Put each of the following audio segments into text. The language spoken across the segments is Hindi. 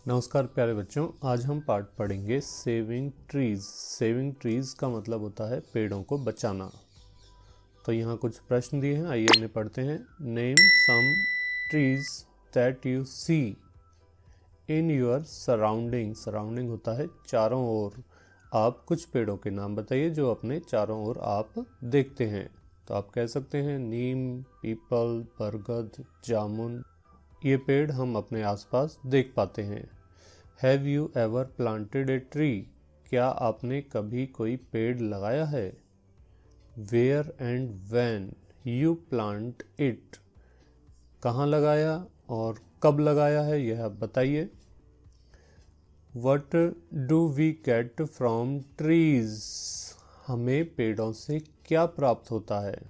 नमस्कार प्यारे बच्चों, आज हम पाठ पढ़ेंगे सेविंग ट्रीज। सेविंग ट्रीज का मतलब होता है पेड़ों को बचाना। तो यहाँ कुछ प्रश्न दिए हैं, आइए इन्हें पढ़ते हैं। Name some trees that you see in your surrounding. Surrounding होता है चारों ओर। आप कुछ पेड़ों के नाम बताइए जो अपने चारों ओर आप देखते हैं। तो आप कह सकते हैं नीम, पीपल, बरगद, जामुन। ये पेड़ हम अपने आसपास देख पाते हैं। Have you ever planted a tree? क्या आपने कभी कोई पेड़ लगाया है? Where and when you plant it? कहाँ लगाया और कब लगाया है, यह आप बताइए। What do we get from trees? हमें पेड़ों से क्या प्राप्त होता है?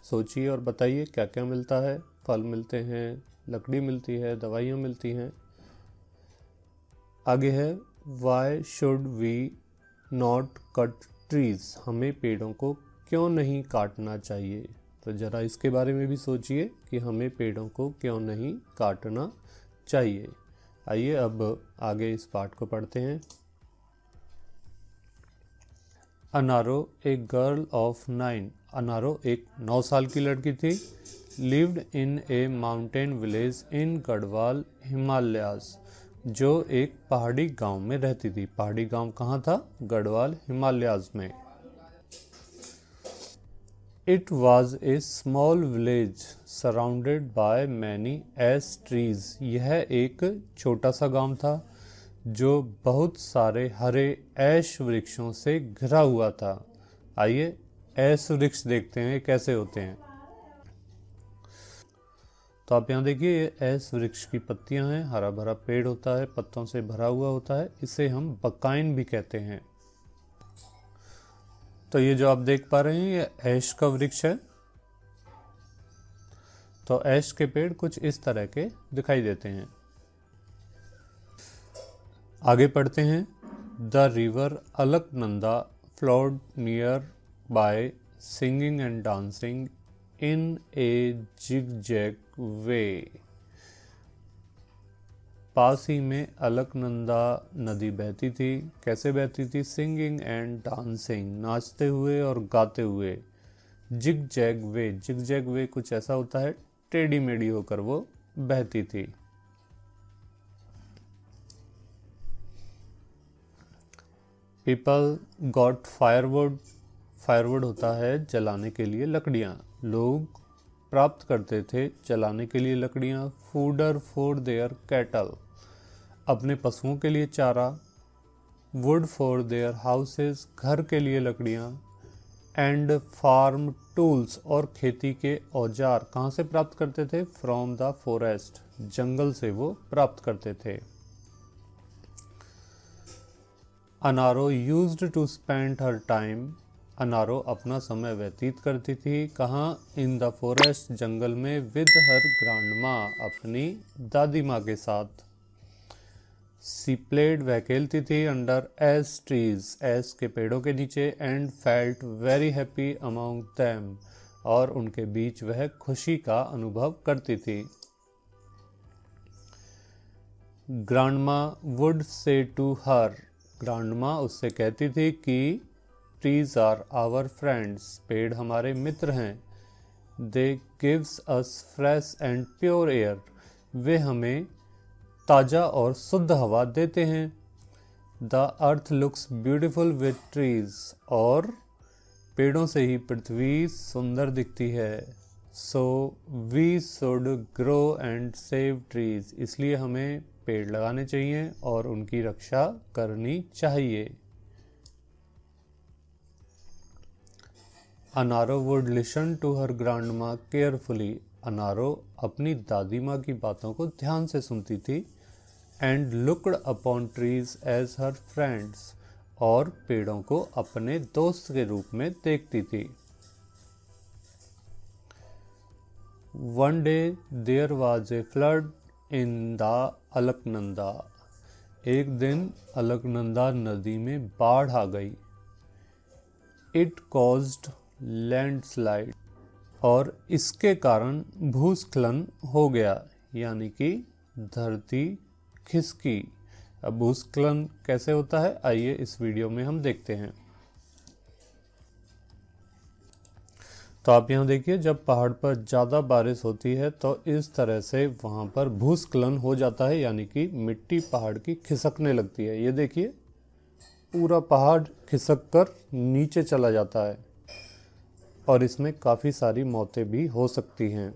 सोचिए और बताइए क्या क्या मिलता है। फल मिलते हैं, लकड़ी मिलती है, दवाइयाँ मिलती हैं। आगे है why should we not cut trees? हमें पेड़ों को क्यों नहीं काटना चाहिए? तो ज़रा इसके बारे में भी सोचिए कि हमें पेड़ों को क्यों नहीं काटना चाहिए। आइए अब आगे इस पाठ को पढ़ते हैं। अनारो ए गर्ल ऑफ 9। अनारो एक 9 साल की लड़की थी। Lived in a mountain village इन गढ़वाल हिमालयाज, जो एक पहाड़ी गांव में रहती थी। पहाड़ी गांव कहाँ था? गढ़वाल हिमालयाज में। It was a small village surrounded by many ash trees. यह एक छोटा सा गांव था जो बहुत सारे हरे ऐश वृक्षों से घिरा हुआ था। आइए ऐश वृक्ष देखते हैं कैसे होते हैं। तो आप यहाँ देखिए, ये ऐश वृक्ष की पत्तियां हैं, हरा भरा पेड़ होता है, पत्तों से भरा हुआ होता है। इसे हम बकाइन भी कहते हैं। तो ये जो आप देख पा रहे हैं, ये ऐश का वृक्ष है। तो ऐश के पेड़ कुछ इस तरह के दिखाई देते हैं। आगे पढ़ते हैं। The river Alaknanda flowed nearby singing and dancing in a zigzag way. पास ही में अलकनंदा नदी बहती थी। कैसे बहती थी? सिंगिंग एंड डांसिंग, नाचते हुए और गाते हुए। जिगजैग वे, जिगजैग वे कुछ ऐसा होता है, टेढ़ी मेढ़ी होकर वो बहती थी। People got firewood. फायरवुड होता है जलाने के लिए लकड़ियाँ। लोग प्राप्त करते थे जलाने के लिए लकड़ियाँ। फूडर फॉर देयर कैटल, अपने पशुओं के लिए चारा। वुड फॉर देयर हाउसेस, घर के लिए लकड़ियाँ। एंड फार्म टूल्स, और खेती के औजार कहाँ से प्राप्त करते थे? फ्रॉम द फॉरेस्ट, जंगल से वो प्राप्त करते थे। Anaro used to spend her time. Anaro अपना समय व्यतीत करती थी कहाँ? इन द फॉरेस्ट, जंगल में। विद हर ग्रांडमा, अपनी दादी माँ के साथ। सी प्लेड, वह खेलती थी। अंडर एस ट्रीज, एस के पेड़ों के नीचे। And felt very happy among them, और उनके बीच वह खुशी का अनुभव करती थी। ग्रांडमा वुड से टू हर, ग्रांडमा उससे कहती थी कि ट्रीज आर आवर फ्रेंड्स, पेड़ हमारे मित्र हैं। They gives us fresh and pure air, वे हमें ताज़ा और शुद्ध हवा देते हैं। The earth looks beautiful with trees, और पेड़ों से ही पृथ्वी सुंदर दिखती है। So we should grow and save trees, इसलिए हमें पेड़ लगाने चाहिए और उनकी रक्षा करनी चाहिए। Anaro would listen to her grandma carefully, Anaro अपनी दादी माँ की बातों को ध्यान से सुनती थी। And looked upon trees as her friends, और पेड़ों को अपने दोस्त के रूप में देखती थी। One day there was a flood in the Alaknanda, एक दिन अलकनंदा नदी में बाढ़ आ गई। इट कॉज्ड लैंडस्लाइड, और इसके कारण भूस्खलन हो गया, यानी कि धरती खिसकी। अब भूस्खलन कैसे होता है, आइए इस वीडियो में हम देखते हैं। तो आप यहाँ देखिए, जब पहाड़ पर ज़्यादा बारिश होती है तो इस तरह से वहाँ पर भूस्खलन हो जाता है, यानी कि मिट्टी पहाड़ की खिसकने लगती है। ये देखिए, पूरा पहाड़ खिसक कर नीचे चला जाता है और इसमें काफ़ी सारी मौतें भी हो सकती हैं।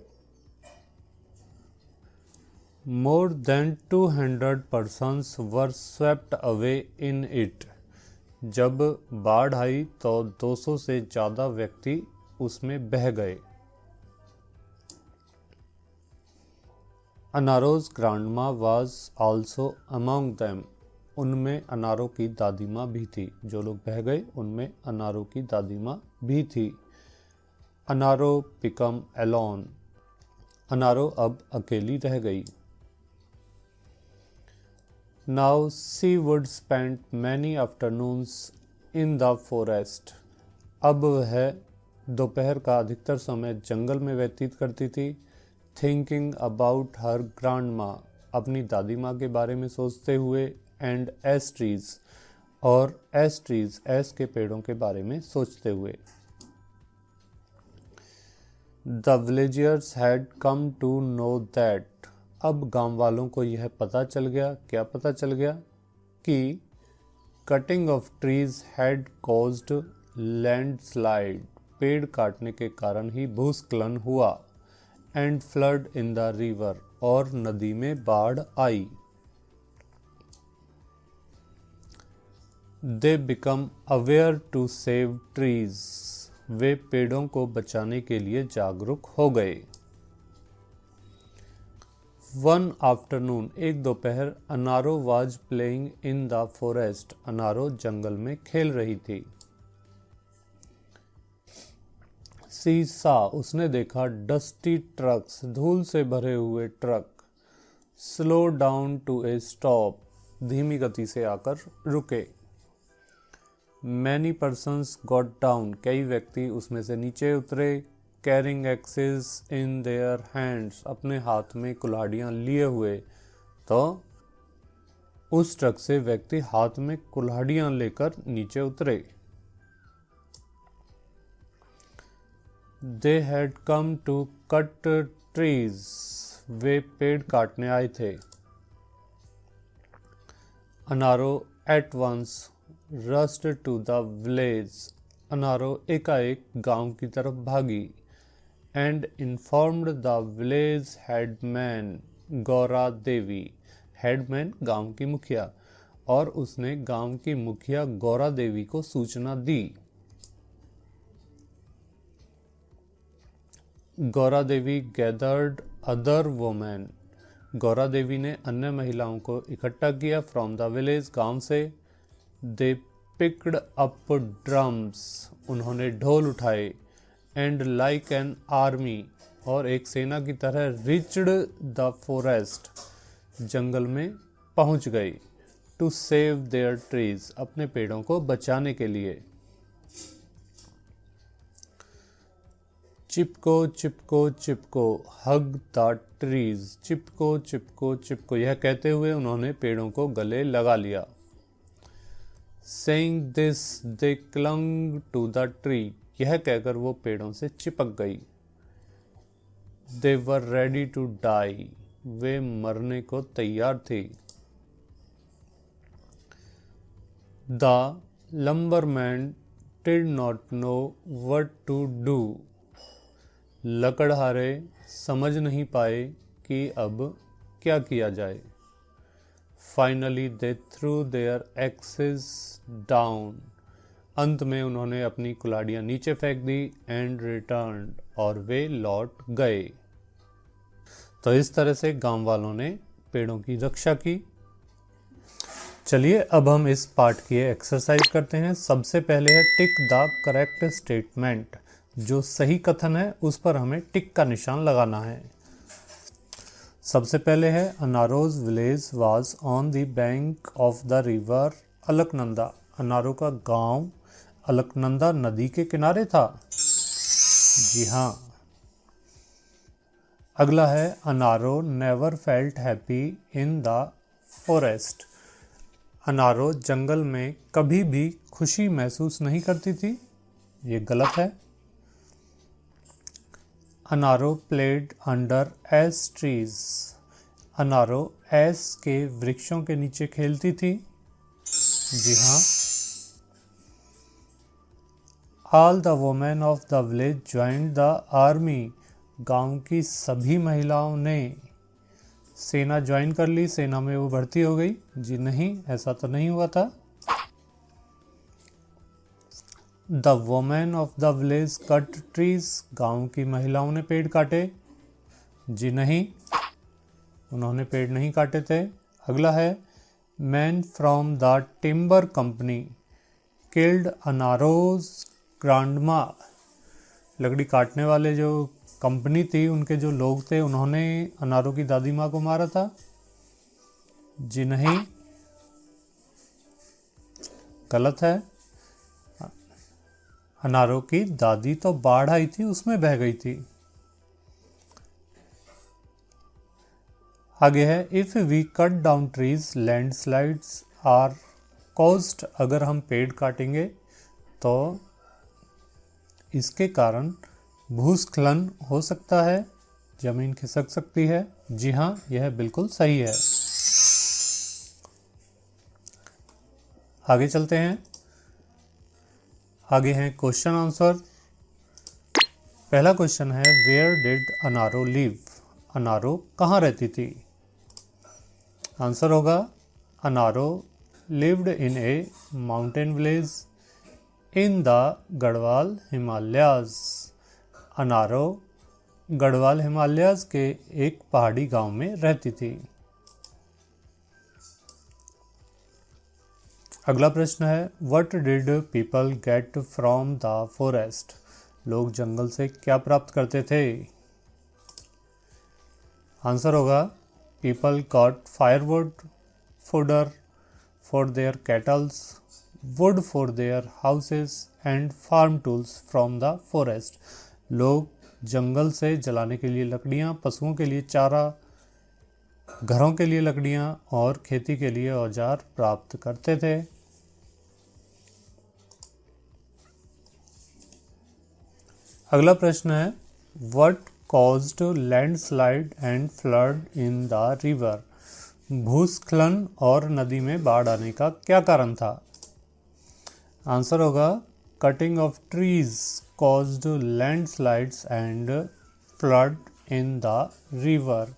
More than 200 persons were swept away in it. जब बाढ़ आई तो 200 से ज़्यादा व्यक्ति उसमें बह गए। अनारोज ग्रांडमा वाज आल्सो अमंग देम। उनमें अनारो की दादी माँ भी थी। जो लोग बह गए उनमें अनारो की दादी माँ भी थी। अनारो बिकम एलोन। अनारो अब अकेली रह गई। Now she would spend many afternoons in the forest. अब वह दोपहर का अधिकतर समय जंगल में व्यतीत करती थी। Thinking about her grandma, अपनी दादी माँ के बारे में सोचते हुए, and ash trees, और ash trees, ash के पेड़ों के बारे में सोचते हुए। The villagers had come to know that. अब गांव वालों को यह पता चल गया, क्या पता चल गया, कि cutting off trees had caused landslide. पेड़ काटने के कारण ही भूस्खलन हुआ। And flood in the river, और नदी में बाढ़ आई। They become aware to save trees. वे पेड़ों को बचाने के लिए जागरूक हो गए। वन आफ्टरनून, एक दोपहर, Anaro was playing in the forest. Anaro जंगल में खेल रही थी। सी सा, उसने देखा, डस्टी ट्रक्स, धूल से भरे हुए truck, slow down to a stop, धीमी गति से आकर रुके। मैनी पर्सन्स गॉट डाउन, कई व्यक्ति उसमें से नीचे उतरे। Carrying axes in their hands, अपने हाथ में कुल्हाड़ियाँ लिए हुए। तो उस ट्रक से व्यक्ति हाथ में कुल्हाड़ियाँ लेकर नीचे उतरे। They had come to cut trees, वे पेड़ काटने आए थे। Anaro at once rushed to the village, Anaro एकाएक गांव की तरफ भागी। And informed the village headman Gaura Devi, headman गांव की मुखिया, और उसने गांव की मुखिया गौरा देवी को सूचना दी। Gaura Devi gathered other women, Gaura Devi ने अन्य महिलाओं को इकट्ठा किया। फ्रॉम द विलेज, गांव से। दे पिक्ड अप ड्रम्स, उन्होंने ढोल उठाए। एंड लाइक एन आर्मी, और एक सेना की तरह रिच्ड द फॉरेस्ट, जंगल में पहुंच गई। टू सेव देयर ट्रीज, अपने पेड़ों को बचाने के लिए। चिपको चिपको चिपको, हग द ट्रीज, चिपको चिपको चिपको, यह कहते हुए उन्होंने पेड़ों को गले लगा लिया। Saying this, they clung to the tree, यह कहकर वो पेड़ों से चिपक गई। They were ready to die, वे मरने को तैयार थी। The lumberman did not know what to do, लकड़हारे समझ नहीं पाए कि अब क्या किया जाए। Finally they threw their axes down, अंत में उन्होंने अपनी कुल्हाड़ियाँ नीचे फेंक दी। एंड रिटर्न्ड, और वे लौट गए। तो इस तरह से गांव वालों ने पेड़ों की रक्षा की। चलिए अब हम इस पार्ट की एक्सरसाइज करते हैं। सबसे पहले है टिक द करेक्ट स्टेटमेंट, जो सही कथन है उस पर हमें टिक का निशान लगाना है। सबसे पहले है Anaro's village was on the bank of the river Alaknanda, Anaro का गांव अलकनंदा नदी के किनारे था। जी हाँ। अगला है Anaro never felt happy in the forest. Anaro जंगल में कभी भी खुशी महसूस नहीं करती थी, ये गलत है। Anaro played under ash trees. Anaro ash के वृक्षों के नीचे खेलती थी, जी हाँ। All the women of the village joined the army. गांव की सभी महिलाओं ने सेना ज्वाइन कर ली, सेना में वो भर्ती हो गई, जी नहीं, ऐसा तो नहीं हुआ था। The women of the village cut trees. गांव की महिलाओं ने पेड़ काटे, जी नहीं, उन्होंने पेड़ नहीं काटे थे। अगला है man from the timber company killed Anaro's grandma. लकड़ी काटने वाले जो कंपनी थी, उनके जो लोग थे, उन्होंने अनारो की दादी माँ को मारा था, जी नहीं, गलत है। अनारो की दादी तो बाढ़ आई थी, उसमें बह गई थी। आगे है if we cut down trees landslides are caused. अगर हम पेड़ काटेंगे तो इसके कारण भूस्खलन हो सकता है, जमीन खिसक सकती है, जी हाँ, यह बिल्कुल सही है। आगे चलते हैं। आगे हैं क्वेश्चन आंसर। पहला क्वेश्चन है where did Anaro live. Anaro कहाँ रहती थी? आंसर होगा Anaro lived in a mountain village in the Garhwal Himalayas. Anaro Garhwal Himalayas के एक पहाड़ी गांव में रहती थी। अगला प्रश्न है what did people get from the forest. लोग जंगल से क्या प्राप्त करते थे? आंसर होगा people got firewood, fodder for their cattles, wood for their houses and farm tools from the forest. लोग जंगल से जलाने के लिए लकड़ियाँ, पशुओं के लिए चारा, घरों के लिए लकड़ियाँ और खेती के लिए औजार प्राप्त करते थे। अगला प्रश्न है what caused landslide and flood in the river. भूस्खलन और नदी में बाढ़ आने का क्या कारण था? आंसर होगा cutting off trees caused landslides and flood in the river.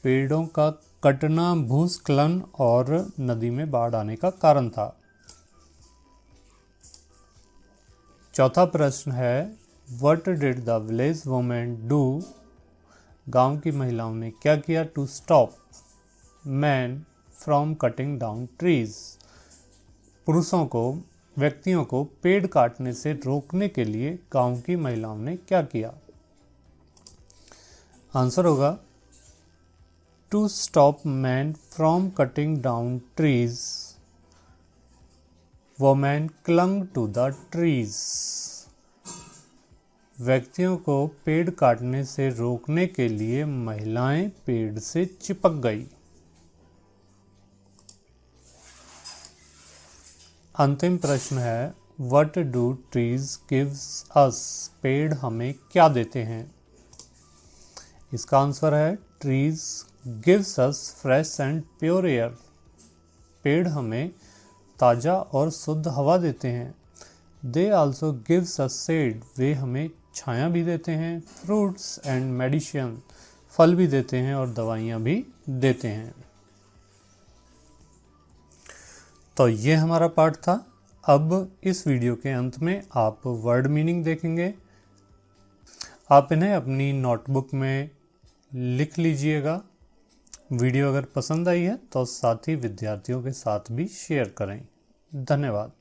पेड़ों का कटना भूस्खलन और नदी में बाढ़ आने का कारण था। चौथा प्रश्न है what did the village women do. गांव की महिलाओं ने क्या किया to stop men from cutting down trees. पुरुषों को, व्यक्तियों को पेड़ काटने से रोकने के लिए गांव की महिलाओं ने क्या किया? आंसर होगा to stop men from cutting down trees women clung to the trees. व्यक्तियों को पेड़ काटने से रोकने के लिए महिलाएं पेड़ से चिपक गई। अंतिम प्रश्न है what do trees gives us. पेड़ हमें क्या देते हैं? इसका आंसर है trees gives us fresh and pure air. पेड़ हमें ताज़ा और शुद्ध हवा देते हैं। They also gives us shade. वे हमें छाया भी देते हैं। Fruits and medicine. फल भी देते हैं और दवाइयाँ भी देते हैं। तो ये हमारा पाठ था। अब इस वीडियो के अंत में आप वर्ड मीनिंग देखेंगे। आप इन्हें अपनी नोटबुक में लिख लीजिएगा। वीडियो अगर पसंद आई है तो साथ ही विद्यार्थियों के साथ भी शेयर करें। धन्यवाद।